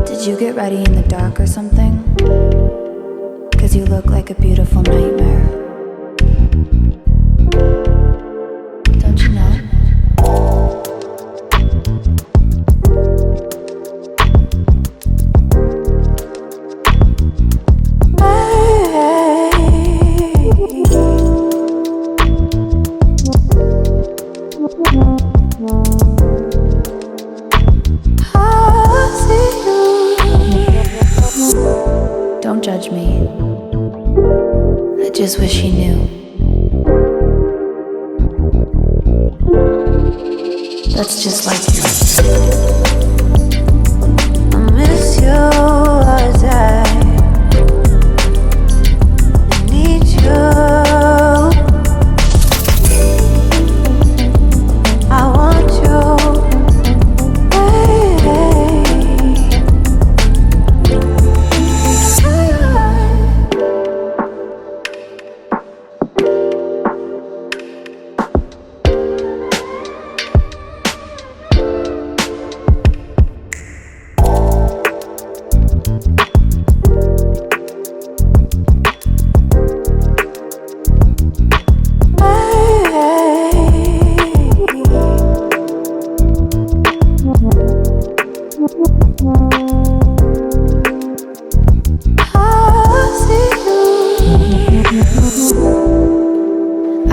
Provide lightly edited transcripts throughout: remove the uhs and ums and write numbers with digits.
Did you get ready in the dark or something? 'Cause you look like a beautiful nightmare. Don't you know? Don't judge me. I just wish he knew. That's just like you. I miss you as I need you. I want you.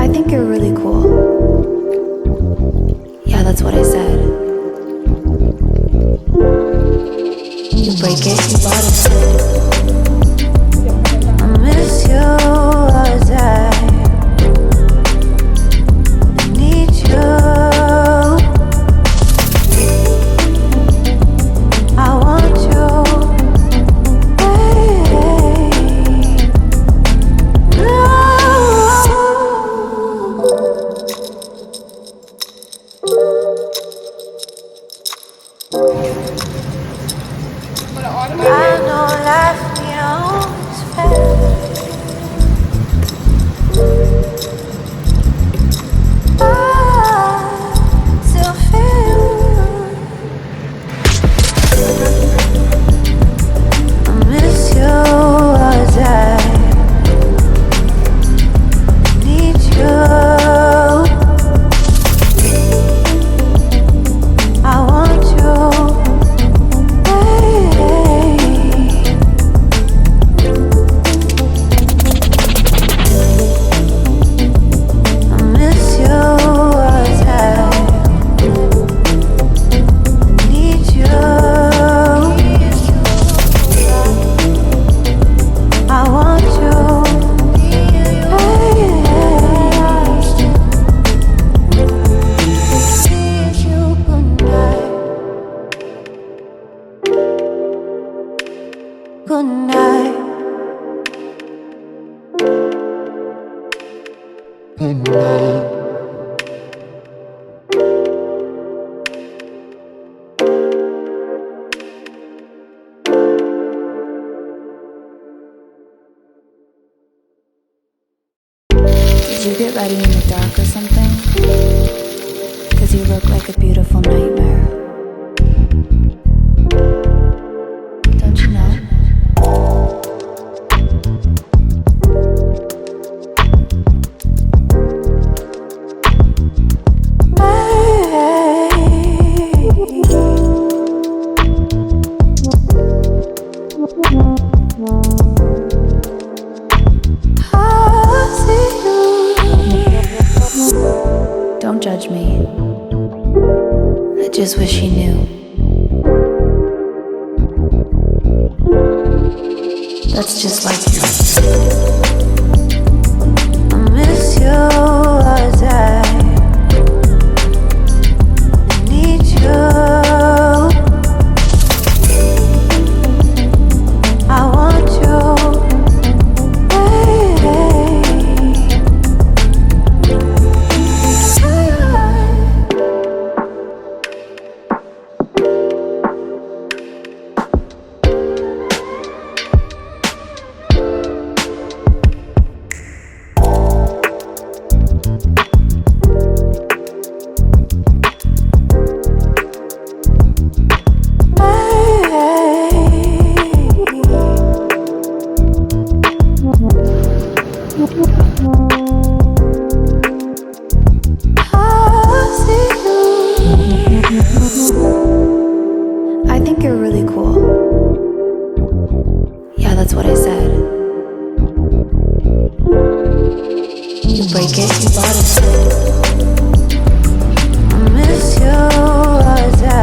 I think you're really cool. Yeah, that's what I said. You break it, you bought it. I miss you as I need you. I want you. I know life beyond is fair. I still feel. I miss you as I need you. I want you. Good night. Good night. Did you get ready in the dark or something? 'Cause you look like a beautiful nightmare. Don't you know? Don't judge me. I just wish he knew. That's just like you. I miss you as I need you. I want you. I think you're really cool. Yeah, that's what I said. You break it, you bought it. I miss you as I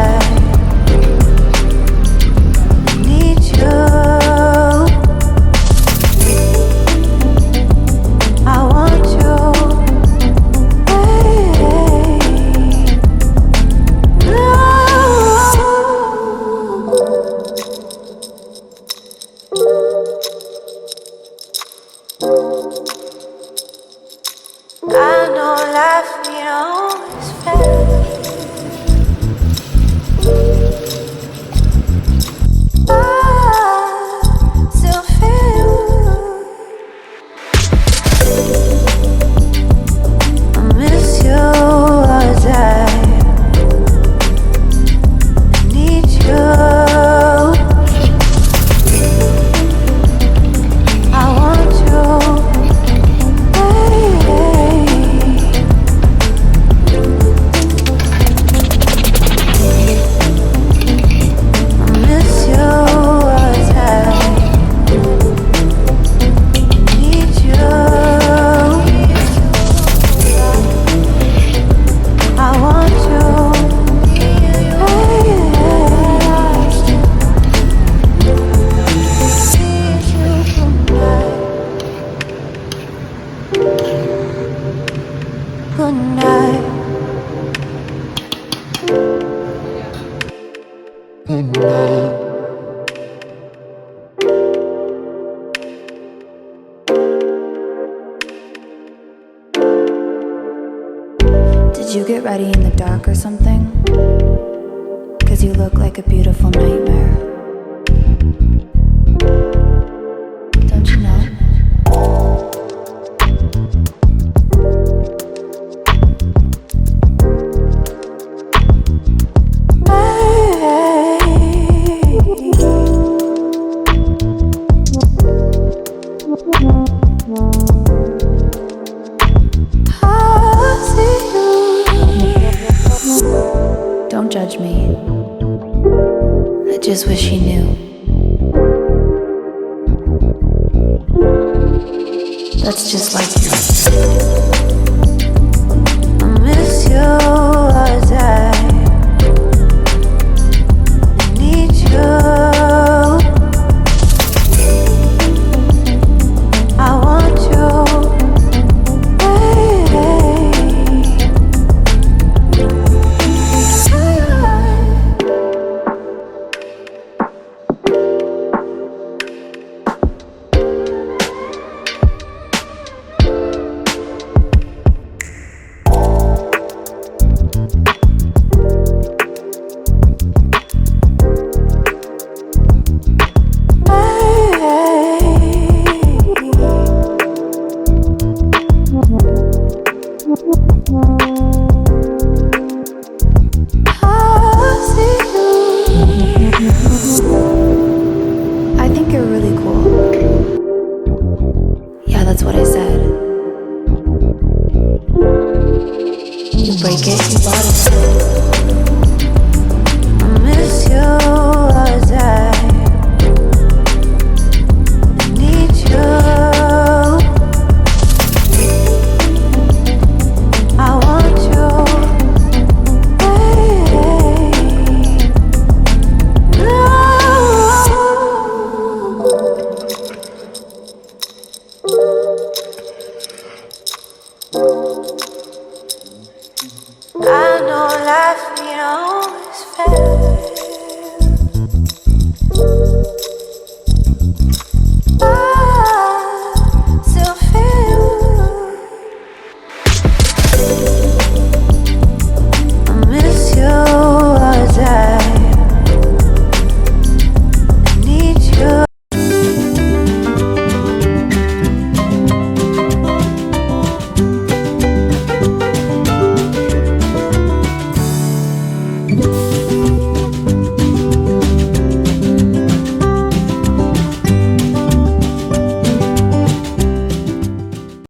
need you. I want you. I know life ain't always fair. I still feel I miss you as I need you. I want you. Good night. Good night. Did you get ready in the dark or something? 'Cause you look like a beautiful nightmare. Don't you know? Don't judge me. I just wish you knew. That's just like you. I miss you.